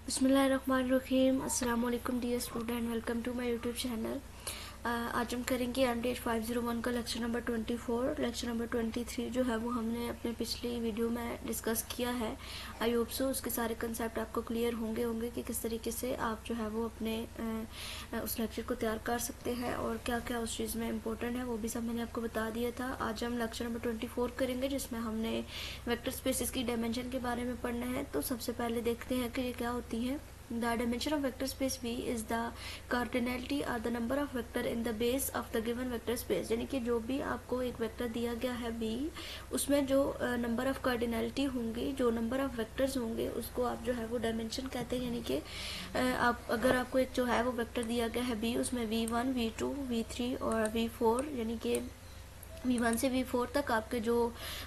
बिस्मिल्लाहिर्रहमानिर्रहीम। अस्सलाम वालेकुम dear student, welcome to my YouTube channel. आज हम करेंगे एमडीएच 501 का लेक्चर नंबर 24। लेक्चर नंबर 23 जो है वो हमने अपने पिछली वीडियो में डिस्कस किया है। आई होप सो उसके सारे कंसेप्ट आपको क्लियर होंगे कि किस तरीके से आप जो है वो अपने उस लेक्चर को तैयार कर सकते हैं और क्या क्या उस चीज़ में इम्पोर्टेंट है वो भी सब मैंने आपको बता दिया था। आज हम लेक्चर नंबर 24 करेंगे जिसमें हमने वेक्टर स्पेसिस की डायमेंशन के बारे में पढ़ना है। तो सबसे पहले देखते हैं कि ये क्या होती है। The dimension of vector space V is the cardinality or the number of vector in the base of the given vector space। यानी कि जो भी आपको एक वेक्टर दिया गया है V, उसमें जो नंबर ऑफ कार्डिनैलिटी होंगी, जो नंबर ऑफ वेक्टर्स होंगे, उसको आप जो है वो डायमेंशन कहते हैं। यानी कि आप अगर आपको एक जो है वो वेक्टर दिया गया है V, उसमें V1, V2, V3 और V4 यानी कि V1 से V4 तक आपके जो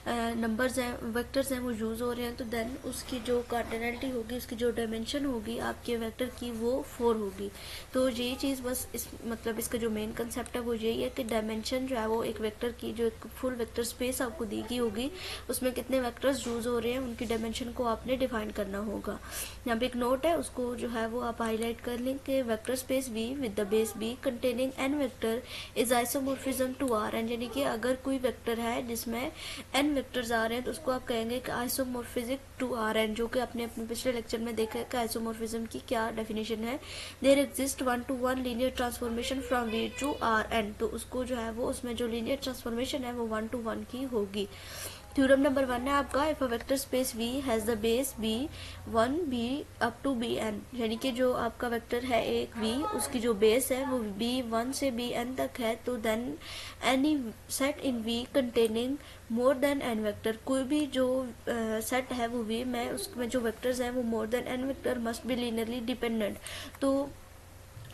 नंबर्स हैं, वेक्टर्स हैं, वो यूज़ हो रहे हैं, तो देन उसकी जो कार्डिनैलिटी होगी, उसकी जो डायमेंशन होगी आपके वेक्टर की, वो 4 होगी। तो ये चीज़ बस इस मतलब इसका जो मेन कंसेप्ट है वो यही है कि डायमेंशन जो है वो एक वेक्टर की, जो एक फुल वेक्टर स्पेस आपको दी गई होगी, उसमें कितने वेक्टर्स यूज़ हो रहे हैं, उनकी डायमेंशन को आपने डिफाइन करना होगा। यहाँ पे एक नोट है, उसको जो है वो आप हाईलाइट कर लें कि vector space V with the base B containing n vector is isomorphism to R। यानी कि अगर कोई वेक्टर है जिसमें n वेक्टर्स आ रहे हैं तो उसको आप कहेंगे कि आइसोमॉर्फिज्म टू Rn, जो कि आपने अपने पिछले लेक्चर में देखा है कि आइसोमॉर्फिज्म की क्या डेफिनेशन है। There exist 1-to-1 linear transformation from V to Rn, तो उसको जो है वो उसमें जो लीनियर ट्रांसफॉर्मेशन है वो 1-to-1 की होगी। थ्योरम नंबर 1 है आपका, if a vector space V has the base B1 B up to Bn, यानी कि जो आपका वेक्टर है एक V, उसकी जो बेस है वो B1 से Bn तक है, तो देन एनी सेट इन V containing more than n vector, कोई भी जो सेट है वो V में, उसमें जो वेक्टर्स हैं वो more than n vector must be linearly dependent. तो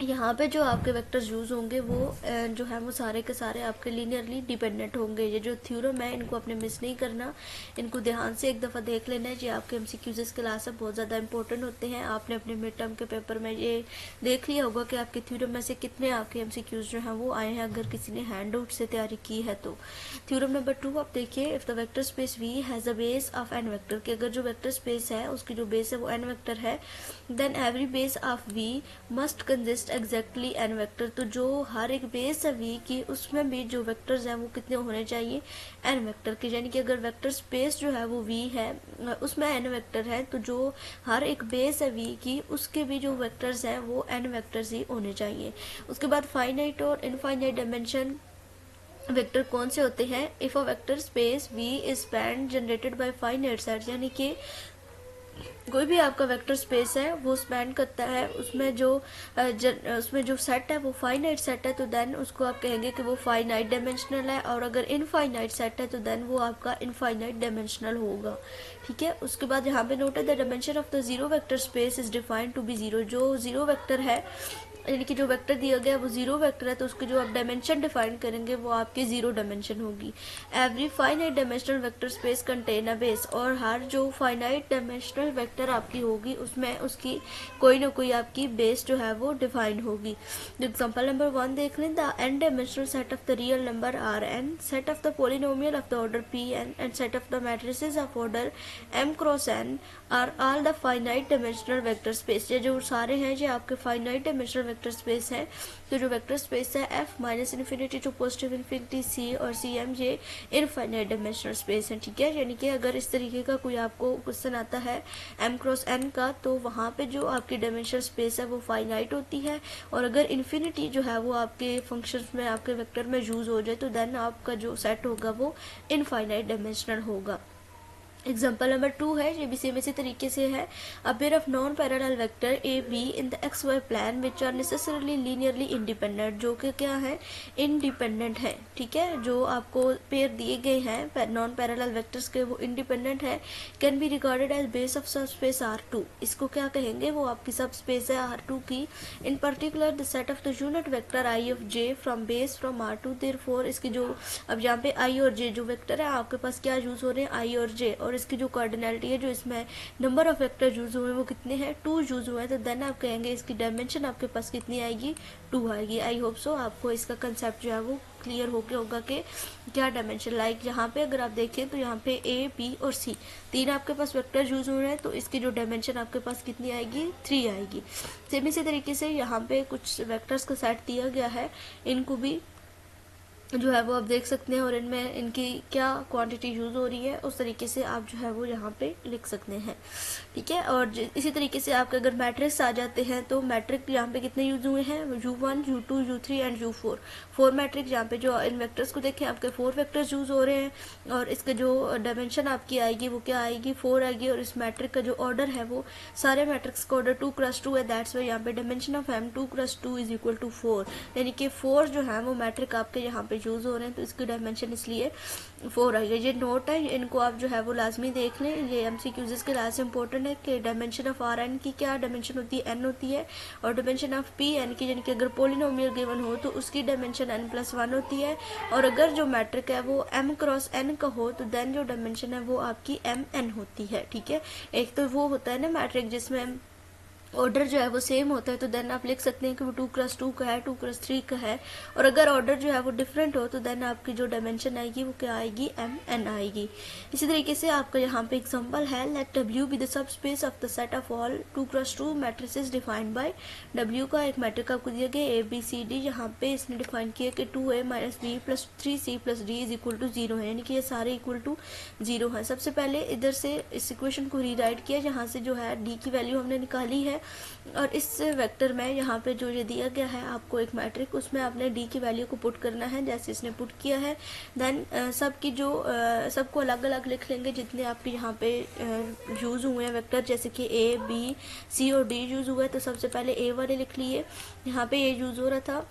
यहाँ पे जो आपके वेक्टर्स यूज़ होंगे वो जो है वो सारे के सारे आपके लीनियरली डिपेंडेंट होंगे। ये जो थ्योरम है इनको आपने मिस नहीं करना, इनको ध्यान से एक दफ़ा देख लेना है। ये आपके एमसीक्यूज़ इस क्लास में बहुत ज़्यादा इंपॉर्टेंट होते हैं। आपने अपने मिड टर्म के पेपर में ये देख लिया होगा कि आपके थ्योरम में से कितने आपके एमसीक्यूज़ जो हैं वो आए हैं, अगर किसी ने हैंड आउट से तैयारी की है तो। थ्योरम नंबर 2 आप देखिए, if the vector space V has a base of n vector, कि अगर जो वेक्टर स्पेस है उसकी जो बेस है वो n वेक्टर है, then every base of V must consist exactly n vector, तो जो हर एक बेस है V की, उसमें भी जो वेक्टर्स हैं वो कितने होने चाहिए, n वेक्टर के। यानी कि अगर वेक्टर स्पेस जो है वो V है, उसमें n वेक्टर है, तो जो हर एक बेस है V की, उसके भी जो वेक्टर्स हैं वो n वेक्टर्स ही होने चाहिए। उसके बाद फाइनाइट और इनफाइनाइट डायमेंशन वेक्टर कौन से होते हैं। If a vector space V is span generated by finite set, यानी कि कोई भी आपका वेक्टर स्पेस है वो स्पैन करता है, उसमें जो सेट है वो फाइनाइट सेट है, तो देन उसको आप कहेंगे कि वो फाइनाइट डायमेंशनल है। और अगर इनफाइनाइट सेट है तो देन वो आपका इनफाइनाइट डायमेंशनल होगा। ठीक है। उसके बाद यहाँ पे नोट है, the dimension of the zero vector space is defined to be zero, जो जीरो वेक्टर है यानी कि जो वेक्टर दिया गया वो जीरो वेक्टर है, तो उसकी जो आप डायमेंशन डिफाइन करेंगे वो आपकी जीरो डायमेंशन होगी। Every finite dimensional vector space contain a base, और हर जो फाइनाइट डायमेंशनल वेक्टर आपकी होगी उसमें उसकी कोई ना कोई आपकी बेस जो है वो डिफाइन होगी। एग्जाम्पल नंबर 1 देख लें, the n dimensional set of the real number R N, set of the polynomial of the order P N and set of the matrices of order m cross n are all the finite dimensional vector space. ये जो सारे हैं ये आपके finite dimensional vector space है। तो जो vector space है f minus infinity to positive infinity c और cm, ये इनफाइनाइट डायमेंशनल स्पेस है। ठीक है। यानी कि अगर इस तरीके का कोई आपको क्वेश्चन आता है m क्रॉस n का, तो वहाँ पे जो आपकी डायमेंशनल स्पेस है वो फाइनाइट होती है, और अगर इन्फिनिटी जो है वो आपके फंक्शंस में, आपके वेक्टर में यूज हो जाए, तो देन आपका जो सेट होगा वो इनफाइनाइट डायमेंशनल होगा। एग्जाम्पल नंबर 2 है, ये भी सेम इसी तरीके से है। A pair of non parallel vector A B in the X Y plane which are necessarily linearly independent, जो कि क्या है, इंडिपेंडेंट है। ठीक है। जो आपको पेयर दिए गए हैं नॉन पैरेलल वेक्टर्स के, वो इंडिपेंडेंट है। Can be regarded as base of sub space R2, इसको क्या कहेंगे, वो आपकी सब स्पेस है R2 की। इन particular the set of the unit vector I of J from base from R2, therefore इसकी जो अब यहाँ पे I और J जो वेक्टर है आपके पास क्या यूज हो रहे हैं, I और J, और इसकी जो कार्डिनलिटी है, जो इसमें नंबर ऑफ वेक्टर यूज हुए वो कितने हैं, 2 यूज हुए हैं, तो देन आप कहेंगे इसकी डायमेंशन आपके पास कितनी आएगी, 2 आएगी। आई होप सो आपको इसका कंसेप्ट जो है वो क्लियर हो गया होगा कि क्या डायमेंशन, लाइक यहाँ पे अगर आप देखें तो यहाँ पे ए, बी और सी 3 आपके पास वेक्टर यूज हो रहे हैं, तो इसकी जो डायमेंशन आपके पास कितनी आएगी, 3 आएगी। सेम इसी तरीके से यहाँ पे कुछ वेक्टर्स का सेट दिया गया है, इनको भी जो है वो आप देख सकते हैं और इनमें इनकी क्या क्वांटिटी यूज हो रही है उस तरीके से आप जो है वो यहाँ पे लिख सकते हैं, ठीक है। और इसी तरीके से आपके अगर मैट्रिक्स आ जाते हैं तो मैट्रिक यहाँ पे कितने यूज हुए हैं, U1, U2, U3 and U4, 4 matric. यहाँ पे जो इन वेक्टर्स को देखें आपके 4 वेक्टर्स यूज हो रहे हैं और इसके जो डायमेंशन आपकी आएगी वो क्या आएगी, 4 आएगी। और इस मैट्रिक का जो ऑर्डर है वो सारे मैट्रिक्स का ऑर्डर 2x2 है, दैट्स वाई यहाँ पे dimension of M 2x2 is equal to 4, यानी कि 4 जो है वो मैट्रिक आपके यहाँ पे यूज हो रहे हैं, तो इसकी डायमेंशन इसलिए 4 आई है। ये नोट है, इनको आप जो है वो लाजमी देख लें, ये MCQs के लास्ट इंपॉर्टेंट है कि डायमेंशन ऑफ Rn की क्या डायमेंशन होती है, n होती है, और डायमेंशन ऑफ Pn की यानी कि अगर पोलिनोमियल गिवन हो तो उसकी डायमेंशन n+1 होती है, और अगर जो मैट्रिक है वो m क्रॉस n का हो तो देन जो डायमेंशन है वो आपकी mn होती है, ठीक है। एक तो वो होता है ना मैट्रिक जिसमें ऑर्डर जो है वो सेम होता है, तो देन आप लिख सकते हैं कि वो 2x2 का है, 2x3 का है, और अगर ऑर्डर जो है वो डिफरेंट हो तो देन आपकी जो डायमेंशन आएगी वो क्या आएगी, mn आएगी। इसी तरीके से आपका यहाँ पे एग्जांपल है, let W be the sub space of the set of all 2x2 matrices defined by W का एक मैट्रिक आपको दिया गया ABCD, यहाँ पे इसने डिफाइन किया कि 2A - B + 3C + D is equal to 0 है, यानी कि ये सारे इक्वल टू 0 है। सबसे पहले इधर से इस इक्वेशन को रीराइट किया, जहाँ से जो है D की वैल्यू हमने निकाली है, और इस वेक्टर में यहाँ पे जो ये दिया गया है आपको एक मैट्रिक, उसमें आपने डी की वैल्यू को पुट करना है जैसे इसने पुट किया है। देन सबकी जो सबको अलग अलग लिख लेंगे जितने आपके यहाँ पे यूज हुए हैं वेक्टर, जैसे कि ए, बी, सी और डी यूज हुआ है, तो सबसे पहले ए वाले लिख लिए, यहाँ पे ए यूज हो रहा था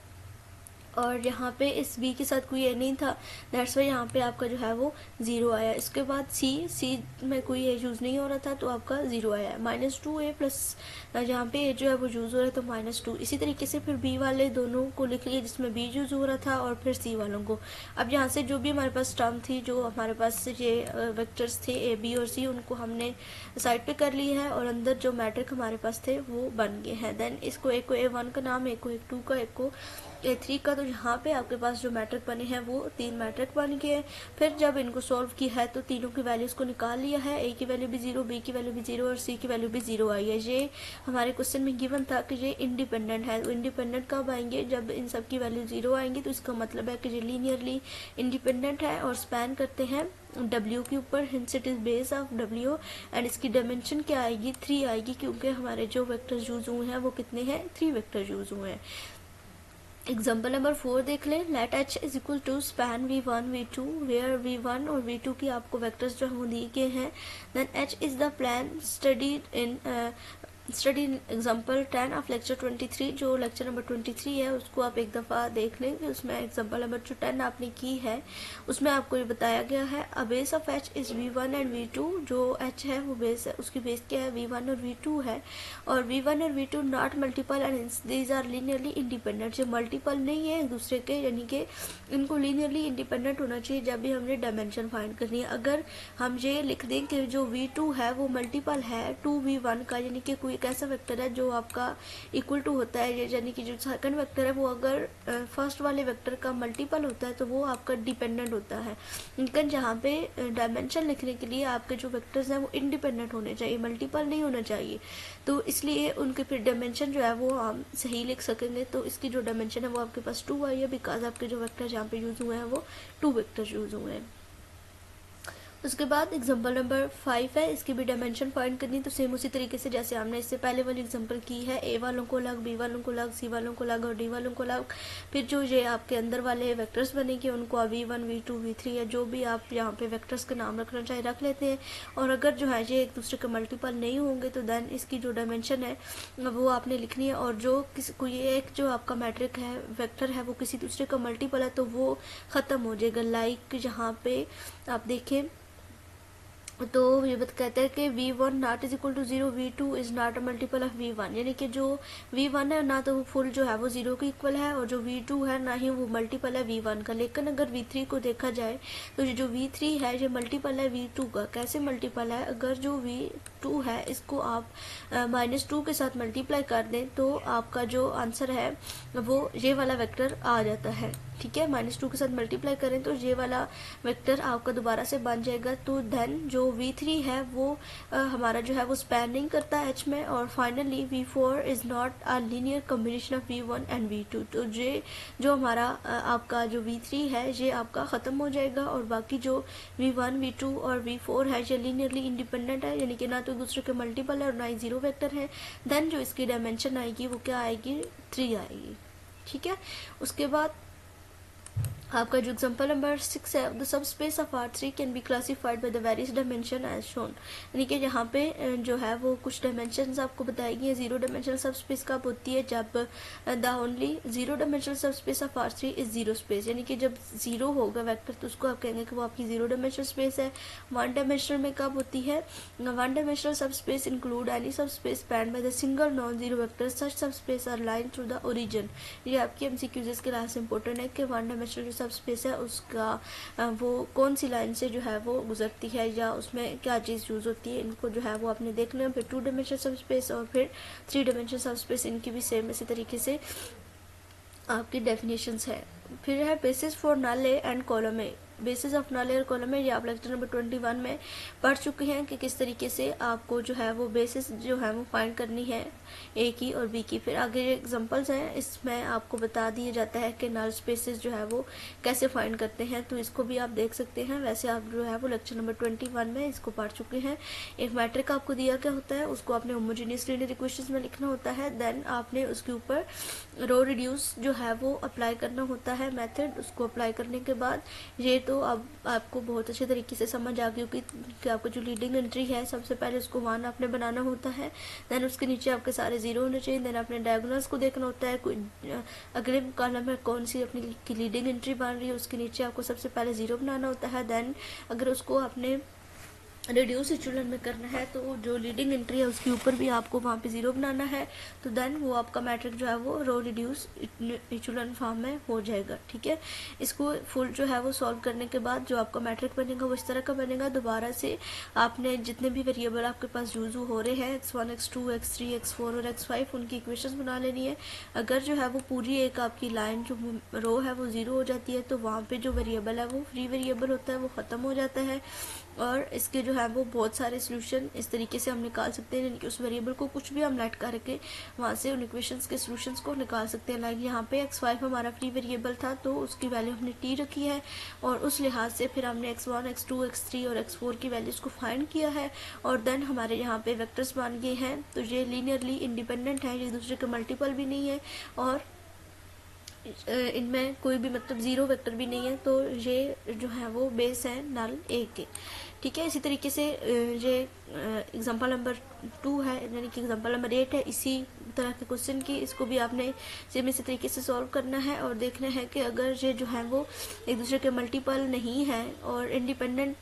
और यहाँ पे इस बी के साथ कोई ए नहीं था, दैट्स वाई यहाँ पे आपका जो है वो 0 आया। इसके बाद सी में कोई ए यूज़ नहीं हो रहा था तो आपका 0 आया है। -2a प्लस यहाँ पे ए जो है वो यूज़ हो रहा है तो -2। इसी तरीके से फिर बी वाले दोनों को लिख लिए जिसमें बी यूज़ हो रहा था, और फिर सी वालों को। अब यहाँ से जो भी हमारे पास टर्म थी, जो हमारे पास ये वेक्टर्स थे ए, बी और सी, उनको हमने साइड पे कर लिए है और अंदर जो मैट्रिक हमारे पास थे वो बन गए हैं। देन इसको एक को A1 का नाम, एक को A2 का, एक को A3 का, तो यहाँ पे आपके पास जो मैट्रिक बने हैं वो 3 मैट्रिक बन गए। फिर जब इनको सॉल्व किया है तो तीनों की वैल्यूज को निकाल लिया है, ए की वैल्यू भी 0, बी की वैल्यू भी 0 और सी की वैल्यू भी 0 आई है। ये हमारे क्वेश्चन में गिवन था कि ये इंडिपेंडेंट है, तो इंडिपेंडेंट कब आएंगे, जब इन सब की वैल्यू 0 आएंगी, तो इसका मतलब है कि ये लीनियरली इंडिपेंडेंट है और स्पैन करते हैं W के ऊपर, hints it is base of W, and इसकी डायमेंशन क्या आएगी, 3 आएगी, क्योंकि हमारे जो वेक्टर्स यूज हुए हैं वो कितने हैं, 3 वेक्टर यूज हुए हैं। एग्जाम्पल नंबर 4 देख लें, let H is equal to span V1 V2 where V1 और V2 की आपको वेक्टर्स जो हम दिए गए हैं। Then H is the plane study example 10 of lecture 23, जो लेक्चर नंबर 23 है उसको आप एक दफ़ा देख लें कि उसमें एग्जाम्पल नंबर जो 10 आपने की है उसमें आपको ये बताया गया है, a base of H is V1 and V2, जो H है वो बेस है, उसकी बेस क्या है, V1 और V2 है, और V1 और V2 not multiple and these are linearly independent, जो मल्टीपल नहीं है एक दूसरे के, यानी कि इनको लीनियरली इंडिपेंडेंट होना चाहिए जब भी हमने डायमेंशन फाइंड करनी है। अगर हम ये लिख दें कि जो V2 है वो मल्टीपल है 2V1 का, यानी कि कोई एक ऐसा वेक्टर है जो आपका इक्वल टू होता है, यानी कि जो सेकंड वेक्टर है वो अगर फर्स्ट वाले वेक्टर का मल्टीपल होता है तो वो आपका डिपेंडेंट होता है। लेकिन जहाँ पे डायमेंशन लिखने के लिए आपके जो वेक्टर्स हैं वो इंडिपेंडेंट होने चाहिए, मल्टीपल नहीं होना चाहिए, तो इसलिए उनके फिर डायमेंशन जो है वो हम सही लिख सकेंगे। तो इसकी जो डायमेंशन है वो आपके पास 2 आई है, बिकॉज आपके जो वेक्टर जहाँ पे यूज हुए हैं वो 2 वेक्टर यूज हुए हैं। उसके बाद एग्जांपल नंबर 5 है, इसकी भी डायमेंशन फाइंड करनी, तो सेम उसी तरीके से जैसे हमने इससे पहले वाली एग्जांपल की है, ए वालों को अलग, बी वालों को अलग, सी वालों को अलग और डी वालों को अलग। फिर जो ये आपके अंदर वाले वेक्टर्स बनेंगे उनको V1 V2 V3 या जो भी आप यहाँ पे वेक्टर्स के नाम रखना चाहे रख लेते हैं, और अगर जो है ये एक दूसरे के मल्टीपल नहीं होंगे तो देन इसकी जो डायमेंशन है वो आपने लिखनी है, और जो कोई एक जो आपका मैट्रिक है वेक्टर है वो किसी दूसरे का मल्टीपल है तो वो ख़त्म हो जाएगा। लाइक यहाँ पे आप देखें तो ये कहते हैं कि v1 not is equal to 0, v2 is not a multiple of v1, यानी कि जो v1 है ना तो वो फुल जो है वो 0 के इक्वल है, और जो v2 है ना ही वो मल्टीपल है v1 का। लेकिन अगर v3 को देखा जाए तो ये जो v3 है ये मल्टीपल है v2 का। कैसे मल्टीपल है? अगर जो v2 है इसको आप -2 के साथ मल्टीप्लाई कर दें तो आपका जो आंसर है वो ये वाला वेक्टर आ जाता है। ठीक है, -2 के साथ मल्टीप्लाई करें तो ये वाला वेक्टर आपका दोबारा से बन जाएगा। तो देन जो v3 है वो हमारा जो है वो स्पैन नहीं करता h में, और finally v4 is not a linear combination of v1 and v2। तो ये जो हमारा आपका जो v3 है ये आपका ख़त्म हो जाएगा, और बाकी जो v1 v2 और v4 है ये लीनियरली इंडिपेंडेंट है, यानी कि ना तो दूसरे के मल्टीपल है और ना ही जीरो वेक्टर है। देन जो इसकी डायमेंशन आएगी वो क्या आएगी? 3 आएगी। ठीक है, उसके बाद आपका जो एग्जांपल नंबर 6 है, the sub space of R3 can be classified by the various dimension as shown. यानी कि यहाँ पे जो है वो कुछ डायमेंशंस आपको बताई गई है। जीरो डायमेंशनल सब स्पेस कब होती है? जब द ओनली जीरो डायमेंशनल सब space of R3 is zero space, यानी कि जब जीरो होगा वेक्टर तो उसको आप कहेंगे कि वो आपकी जीरो डायमेंशनल स्पेस है। वन डायमेंशनल में कब होती है? One dimensional subspace include any subspace spanned by the single non zero vector, such subspace are line through the origin. ये आपकी MCQs के लास्ट इंपॉर्टेंट है कि वन डायमेंशनल सब स्पेस है उसका वो कौन सी लाइन से जो है वो गुजरती है या उसमें क्या चीज़ यूज़ होती है, इनको जो है वो आपने देखना है। फिर 2 डायमेंशनल सब स्पेस और फिर 3 डायमेंशनल सब स्पेस, इनकी भी सेम इसी तरीके से आपकी डेफिनेशंस है। फिर है basis for null A and column A. Basis of null A और कॉलम ए ये आप लेक्चर नंबर 21 में पढ़ चुके हैं कि किस तरीके से आपको जो है वो बेसिस जो है वो फाइंड करनी है ए की और बी की। फिर आगे एग्जांपल्स हैं, इसमें आपको बता दिया जाता है कि नल स्पेसेस जो है वो कैसे फाइंड करते हैं, तो इसको भी आप देख सकते हैं। वैसे आप जो है वो लेक्चर नंबर 21 में इसको पढ़ चुके हैं। एक मैट्रिक आपको दिया क्या होता है, उसको आपने होमोजेनियस लीनियर इक्वेशंस में लिखना होता है। देन आपने उसके ऊपर रो रिड्यूस जो है वो अप्लाई करना होता है मेथड। उसको अप्लाई करने के बाद ये तो अब आपको बहुत अच्छे तरीके से समझ आ गई होगी कि आपको जो लीडिंग एंट्री है सबसे पहले उसको 1 आपने बनाना होता है। देन उसके नीचे आपके सारे 0 होने चाहिए। देन आपने डायगोनल्स को देखना होता है, कोई अगले कॉलम में कौन सी अपनी लीडिंग एंट्री बन रही है उसके नीचे आपको सबसे पहले 0 बनाना होता है। देन अगर उसको आपने रिड्यूस इचुलन में करना है तो जो लीडिंग एंट्री है उसके ऊपर भी आपको वहाँ पे 0 बनाना है। तो देन वो आपका मैट्रिक जो है वो रो रिड्यूस इचुलन फॉर्म में हो जाएगा। ठीक है, इसको फुल जो है वो सॉल्व करने के बाद जो आपका मैट्रिक बनेगा वो इस तरह का बनेगा। दोबारा से आपने जितने भी वेरिएबल आपके पास यूज हो रहे हैं x1 x2 x3 x4 और x5 उनकी इक्वेशंस बना लेनी है। अगर जो है वो पूरी एक आपकी लाइन जो रो है वो 0 हो जाती है तो वहाँ पे जो वेरिएबल है वो फ्री वेरिएबल होता है, वो ख़त्म हो जाता है। और इसके जो है वो बहुत सारे सोल्यूशन इस तरीके से हम निकाल सकते हैं, यानी कि उस वेरिएबल को कुछ भी हम लेट करके वहाँ से उन इक्वेशंस के सोल्यूशंस को निकाल सकते हैं। लाइक यहाँ पे x5 हमारा फ्री वेरिएबल था तो उसकी वैल्यू हमने t रखी है, और उस लिहाज से फिर हमने x1 x2 x3 और x4 की वैल्यूज़ को फाइंड किया है। और देन हमारे यहाँ पे वेक्टर्स बन गए हैं। तो ये लीनियरली इंडिपेंडेंट है, ये दूसरे के मल्टीपल भी नहीं है और इनमें कोई भी मतलब 0 वेक्टर भी नहीं है। तो ये जो है वो बेस है नल ए के। ठीक है, इसी तरीके से ये एग्जांपल नंबर 2 है, यानी कि एग्जांपल नंबर 8 है इसी तरह के क्वेश्चन की। इसको भी आपने सेम इसी तरीके से सॉल्व करना है और देखना है कि अगर ये जो है वो एक दूसरे के मल्टीपल नहीं है और इंडिपेंडेंट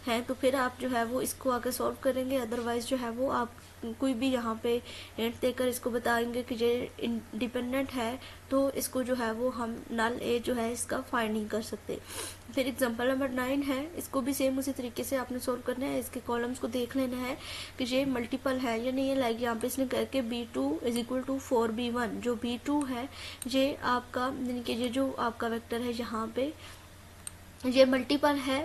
है तो फिर आप जो है वो इसको आगे सॉल्व करेंगे। अदरवाइज जो है वो आप कोई भी यहाँ पे हिंट देकर इसको बताएंगे कि ये इंडिपेंडेंट है तो इसको जो है वो हम नल ए जो है इसका फाइंड नहीं कर सकते। फिर एग्जांपल नंबर 9 है, इसको भी सेम उसी तरीके से आपने सॉल्व करना है। इसके कॉलम्स को देख लेना है कि ये मल्टीपल है या नहीं है। लाइक यहाँ पे इसने करके b2 is equal to 4b1, जो b2 है ये आपका यानी कि ये जो आपका वेक्टर है यहाँ पे ये मल्टीपल है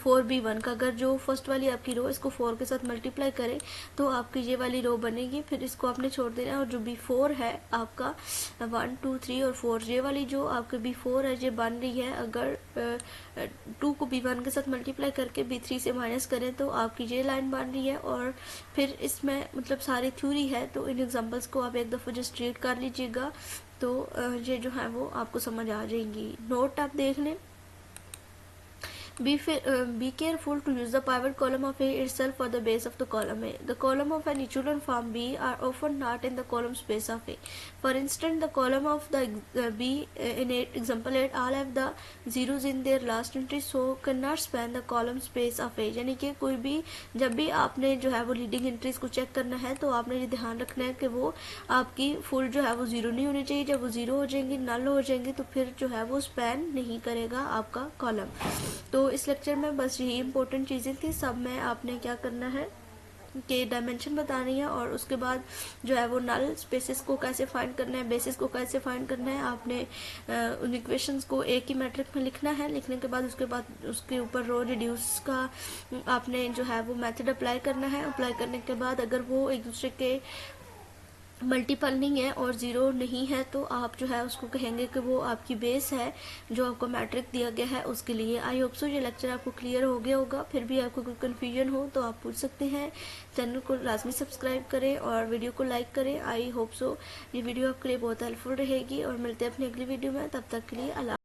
4b1 का। अगर जो फर्स्ट वाली आपकी रो इसको 4 के साथ मल्टीप्लाई करें तो आपकी ये वाली रो बनेगी। फिर इसको आपने छोड़ देना है और जो b4 है आपका 1 2 3 और 4, ये वाली जो आपकी b4 है ये बन रही है। अगर 2 को b1 के साथ मल्टीप्लाई करके b3 से माइनस करें तो आपकी ये लाइन बन रही है। और फिर इसमें मतलब सारी थ्योरी है तो इन एग्जाम्पल्स को आप एक दफ़ा जस्ट रीड कर लीजिएगा तो ये जो है वो आपको समझ आ जाएंगी। नोट आप देख लें। Be careful to use the pivot column of A itself for the base of the column A. The column of an echelon form B are often not in the column space of A. For instance, the column of the B in example 8 all have the zeros in their last entry, so cannot span the column space of A. यानी कि कोई भी जब भी आपने जो है वो लीडिंग एंट्रीज को चेक करना है तो आपने ये ध्यान रखना है कि वो आपकी फुल जो है वो जीरो नहीं होनी चाहिए। जब वो जीरो हो जाएंगी, नल हो जाएंगी, तो फिर जो है वो स्पैन नहीं करेगा आपका कॉलम। तो इस लेक्चर में बस यही इंपॉर्टेंट चीज़ें थी। सब में आपने क्या करना है कि डायमेंशन बतानी है और उसके बाद जो है वो नल स्पेसेस को कैसे फाइंड करना है, बेसिस को कैसे फाइंड करना है। आपने उन इक्वेशंस को एक ही मैट्रिक में लिखना है। लिखने के बाद उसके ऊपर रो रिड्यूस का आपने जो है वो मेथड अप्लाई करना है। अप्लाई करने के बाद अगर वो एक दूसरे के मल्टीपल नहीं है और ज़ीरो नहीं है तो आप जो है उसको कहेंगे कि वो आपकी बेस है जो आपको मैट्रिक दिया गया है उसके लिए। आई होप सो ये लेक्चर आपको क्लियर हो गया होगा। फिर भी आपको कोई कन्फ्यूजन हो तो आप पूछ सकते हैं। चैनल को लाजमी सब्सक्राइब करें और वीडियो को लाइक करें। आई होप सो ये वीडियो आपके लिए बहुत हेल्पफुल रहेगी और मिलते हैं अपनी अगली वीडियो में। तब तक के लिए अल्लाह।